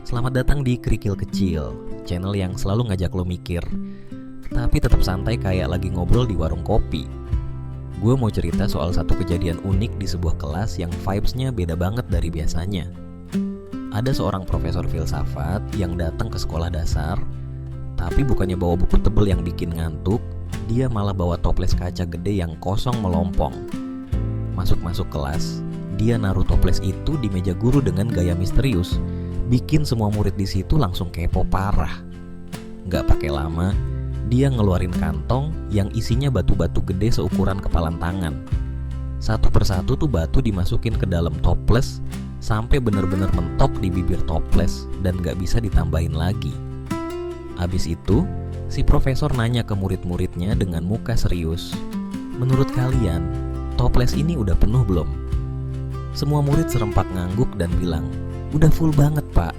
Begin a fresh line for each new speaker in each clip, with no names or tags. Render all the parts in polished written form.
Selamat datang di Kerikil Kecil, channel yang selalu ngajak lo mikir, tapi tetap santai kayak lagi ngobrol di warung kopi. Gue mau cerita soal satu kejadian unik di sebuah kelas yang vibes-nya beda banget dari biasanya. Ada seorang profesor filsafat yang datang ke sekolah dasar, tapi bukannya bawa buku tebel yang bikin ngantuk, dia malah bawa toples kaca gede yang kosong melompong. Masuk-masuk kelas, dia naruh toples itu di meja guru dengan gaya misterius, bikin semua murid di situ langsung kepo parah. Gak pakai lama, dia ngeluarin kantong yang isinya batu-batu gede seukuran kepalan tangan. Satu persatu tuh batu dimasukin ke dalam toples sampai bener-bener mentok di bibir toples dan gak bisa ditambahin lagi. Abis itu, si profesor nanya ke murid-muridnya dengan muka serius, "Menurut kalian, toples ini udah penuh belum?" Semua murid serempak ngangguk dan bilang, "Udah full banget, Pak."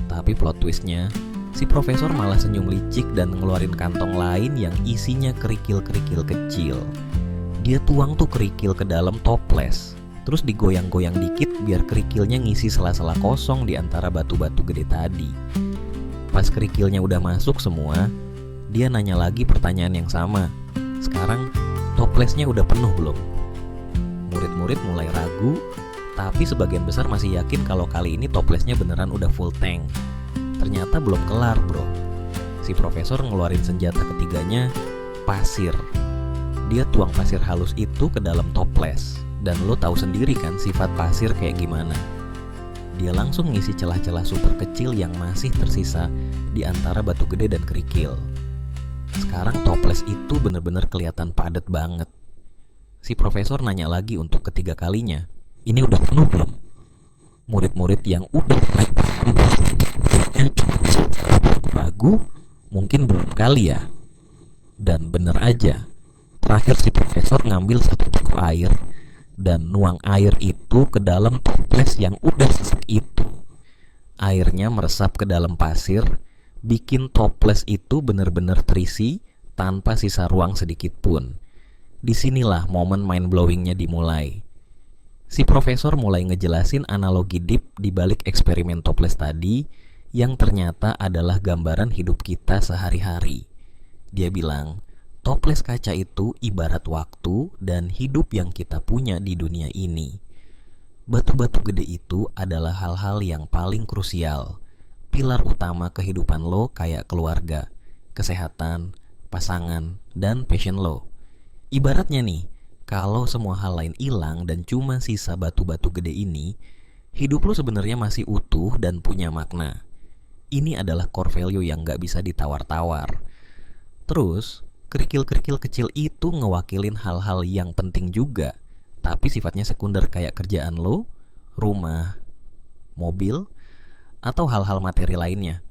Tapi plot twistnya, si profesor malah senyum licik dan ngeluarin kantong lain yang isinya kerikil-kerikil kecil. Dia tuang tuh kerikil ke dalam toples, terus digoyang-goyang dikit biar kerikilnya ngisi sela-sela kosong di antara batu-batu gede tadi. Pas kerikilnya udah masuk semua, dia nanya lagi pertanyaan yang sama. "Sekarang toplesnya udah penuh belum?" Murid-murid mulai ragu, tapi sebagian besar masih yakin kalau kali ini toplesnya beneran udah full tank. Ternyata belum kelar, bro. Si profesor ngeluarin senjata ketiganya, pasir. Dia tuang pasir halus itu ke dalam toples. Dan lo tahu sendiri kan sifat pasir kayak gimana. Dia langsung ngisi celah-celah super kecil yang masih tersisa di antara batu gede dan kerikil. Sekarang toples itu bener-bener kelihatan padat banget. Si profesor nanya lagi untuk ketiga kalinya, "Ini udah penuh belum?" Murid-murid yang udah ragu, mungkin belum kali ya. Dan bener aja, terakhir si profesor ngambil satu cukup air dan nuang air itu ke dalam toples yang udah sesek itu. Airnya meresap ke dalam pasir, bikin toples itu bener-bener terisi tanpa sisa ruang sedikit pun. Disinilah momen mind-blowingnya dimulai. Si profesor mulai ngejelasin analogi deep di balik eksperimen toples tadi yang ternyata adalah gambaran hidup kita sehari-hari. Dia bilang, toples kaca itu ibarat waktu dan hidup yang kita punya di dunia ini. Batu-batu gede itu adalah hal-hal yang paling krusial, pilar utama kehidupan lo kayak keluarga, kesehatan, pasangan, dan passion lo. Ibaratnya nih, kalau semua hal lain hilang dan cuma sisa batu-batu gede ini, hidup lo sebenarnya masih utuh dan punya makna. Ini adalah core value yang gak bisa ditawar-tawar. Terus, kerikil-kerikil kecil itu ngewakilin hal-hal yang penting juga, tapi sifatnya sekunder kayak kerjaan lo, rumah, mobil, atau hal-hal materi lainnya.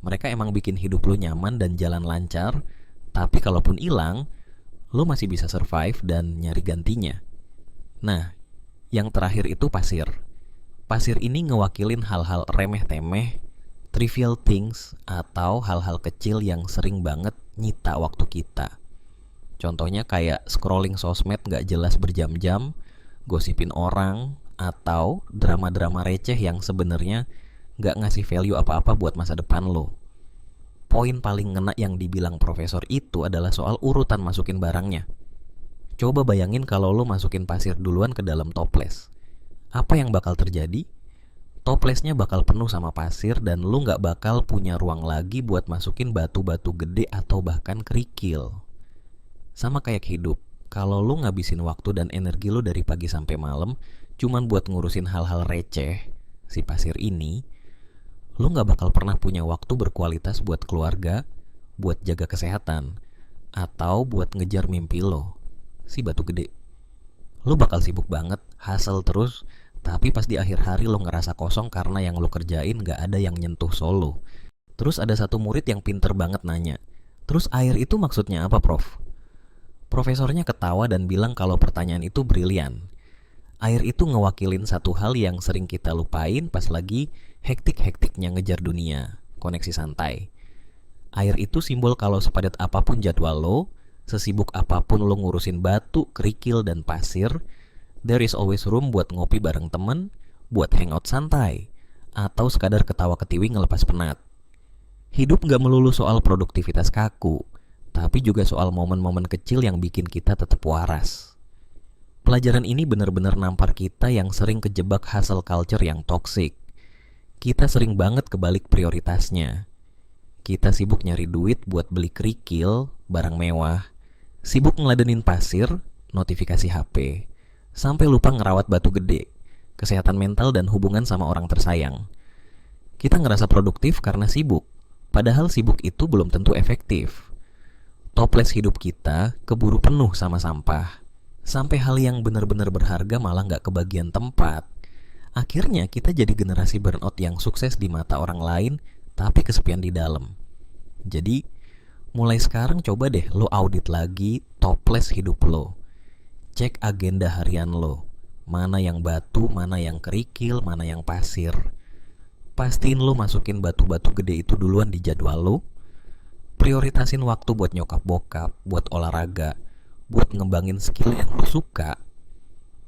Mereka emang bikin hidup lo nyaman dan jalan lancar, tapi kalaupun hilang, lo masih bisa survive dan nyari gantinya. Nah, yang terakhir itu pasir. Pasir ini ngewakilin hal-hal remeh-temeh, trivial things, atau hal-hal kecil yang sering banget nyita waktu kita. Contohnya kayak scrolling sosmed gak jelas berjam-jam, gosipin orang, atau drama-drama receh yang sebenarnya gak ngasih value apa-apa buat masa depan lo. Poin paling ngena yang dibilang profesor itu adalah soal urutan masukin barangnya. Coba bayangin kalau lo masukin pasir duluan ke dalam toples. Apa yang bakal terjadi? Toplesnya bakal penuh sama pasir dan lo gak bakal punya ruang lagi buat masukin batu-batu gede atau bahkan kerikil. Sama kayak hidup, kalau lo ngabisin waktu dan energi lo dari pagi sampai malam cuman buat ngurusin hal-hal receh, si pasir ini, lo gak bakal pernah punya waktu berkualitas buat keluarga, buat jaga kesehatan, atau buat ngejar mimpi lo, si batu gede. Lo bakal sibuk banget, hustle terus, tapi pas di akhir hari lo ngerasa kosong karena yang lo kerjain gak ada yang nyentuh solo. Terus ada satu murid yang pinter banget nanya, "Terus air itu maksudnya apa, Prof?" Profesornya ketawa dan bilang kalau pertanyaan itu brilian. Air itu ngewakilin satu hal yang sering kita lupain pas lagi hektik-hektiknya ngejar dunia, koneksi santai. Air itu simbol kalau sepadat apapun jadwal lo, sesibuk apapun lo ngurusin batu, kerikil, dan pasir, there is always room buat ngopi bareng temen, buat hangout santai, atau sekadar ketawa ketiwi ngelepas penat. Hidup gak melulu soal produktivitas kaku, tapi juga soal momen-momen kecil yang bikin kita tetap waras. Pelajaran ini benar-benar nampar kita yang sering kejebak hustle culture yang toksik. Kita sering banget kebalik prioritasnya. Kita sibuk nyari duit buat beli kerikil, barang mewah, sibuk ngeladenin pasir, notifikasi HP, sampai lupa ngerawat batu gede, kesehatan mental dan hubungan sama orang tersayang. Kita ngerasa produktif karena sibuk, padahal sibuk itu belum tentu efektif. Toples hidup kita keburu penuh sama sampah, sampai hal yang benar-benar berharga malah gak kebagian tempat. Akhirnya kita jadi generasi burnout yang sukses di mata orang lain, tapi kesepian di dalam. Jadi, mulai sekarang coba deh lo audit lagi toples hidup lo. Cek agenda harian lo. Mana yang batu, mana yang kerikil, mana yang pasir. Pastiin lo masukin batu-batu gede itu duluan di jadwal lo. Prioritasin waktu buat nyokap bokap, buat olahraga, buat ngembangin skill yang lo suka.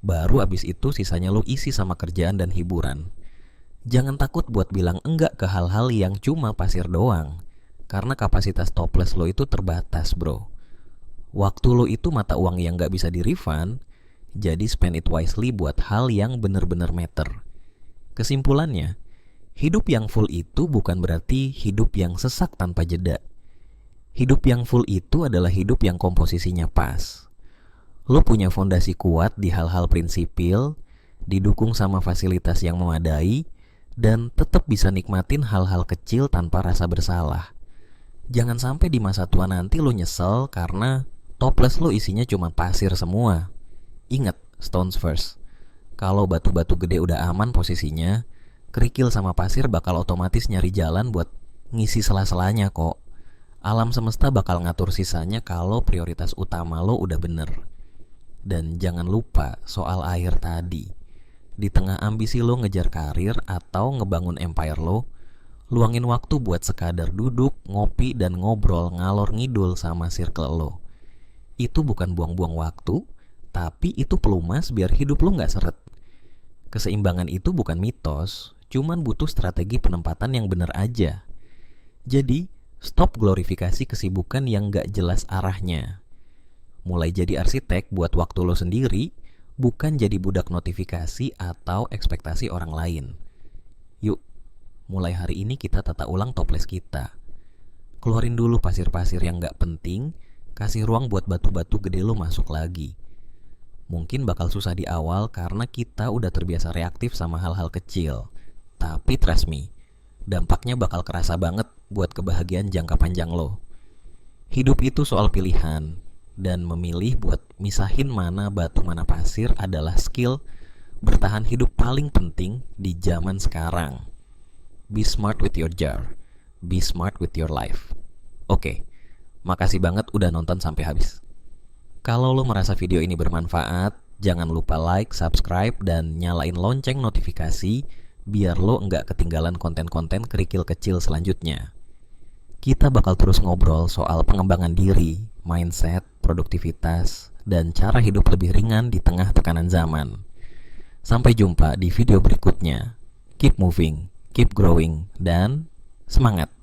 Baru abis itu sisanya lo isi sama kerjaan dan hiburan. Jangan takut buat bilang enggak ke hal-hal yang cuma pasir doang, karena kapasitas toples lo itu terbatas, bro. Waktu lo itu mata uang yang gak bisa di-refund, jadi spend it wisely buat hal yang bener-bener matter. Kesimpulannya, hidup yang full itu bukan berarti hidup yang sesak tanpa jeda. Hidup yang full itu adalah hidup yang komposisinya pas. Lo punya fondasi kuat di hal-hal prinsipil, didukung sama fasilitas yang memadai, dan tetap bisa nikmatin hal-hal kecil tanpa rasa bersalah. Jangan sampai di masa tua nanti lo nyesel karena toples lo isinya cuma pasir semua. Ingat, stones first. Kalau batu-batu gede udah aman posisinya, kerikil sama pasir bakal otomatis nyari jalan buat ngisi sela-selanya kok. Alam semesta bakal ngatur sisanya kalau prioritas utama lo udah bener. Dan jangan lupa soal air tadi. Di tengah ambisi lo ngejar karir atau ngebangun empire lo, luangin waktu buat sekadar duduk, ngopi, dan ngobrol ngalor ngidul sama circle lo. Itu bukan buang-buang waktu, tapi itu pelumas biar hidup lo gak seret. Keseimbangan itu bukan mitos, cuman butuh strategi penempatan yang bener aja. Jadi, stop glorifikasi kesibukan yang gak jelas arahnya. Mulai jadi arsitek buat waktu lo sendiri, bukan jadi budak notifikasi atau ekspektasi orang lain. Yuk, mulai hari ini kita tata ulang toples kita. Keluarin dulu pasir-pasir yang gak penting, kasih ruang buat batu-batu gede lo masuk lagi. Mungkin bakal susah di awal karena kita udah terbiasa reaktif sama hal-hal kecil. Tapi trust me, dampaknya bakal kerasa banget buat kebahagiaan jangka panjang lo. Hidup itu soal pilihan, dan memilih buat misahin mana batu mana pasir adalah skill bertahan hidup paling penting di zaman sekarang. Be smart with your jar, be smart with your life. Oke, makasih banget udah nonton sampai habis. Kalau lo merasa video ini bermanfaat, jangan lupa like, subscribe, dan nyalain lonceng notifikasi biar lo nggak ketinggalan konten-konten kerikil kecil selanjutnya. Kita bakal terus ngobrol soal pengembangan diri, mindset, produktivitas, dan cara hidup lebih ringan di tengah tekanan zaman. Sampai jumpa di video berikutnya. Keep moving, keep growing, dan semangat!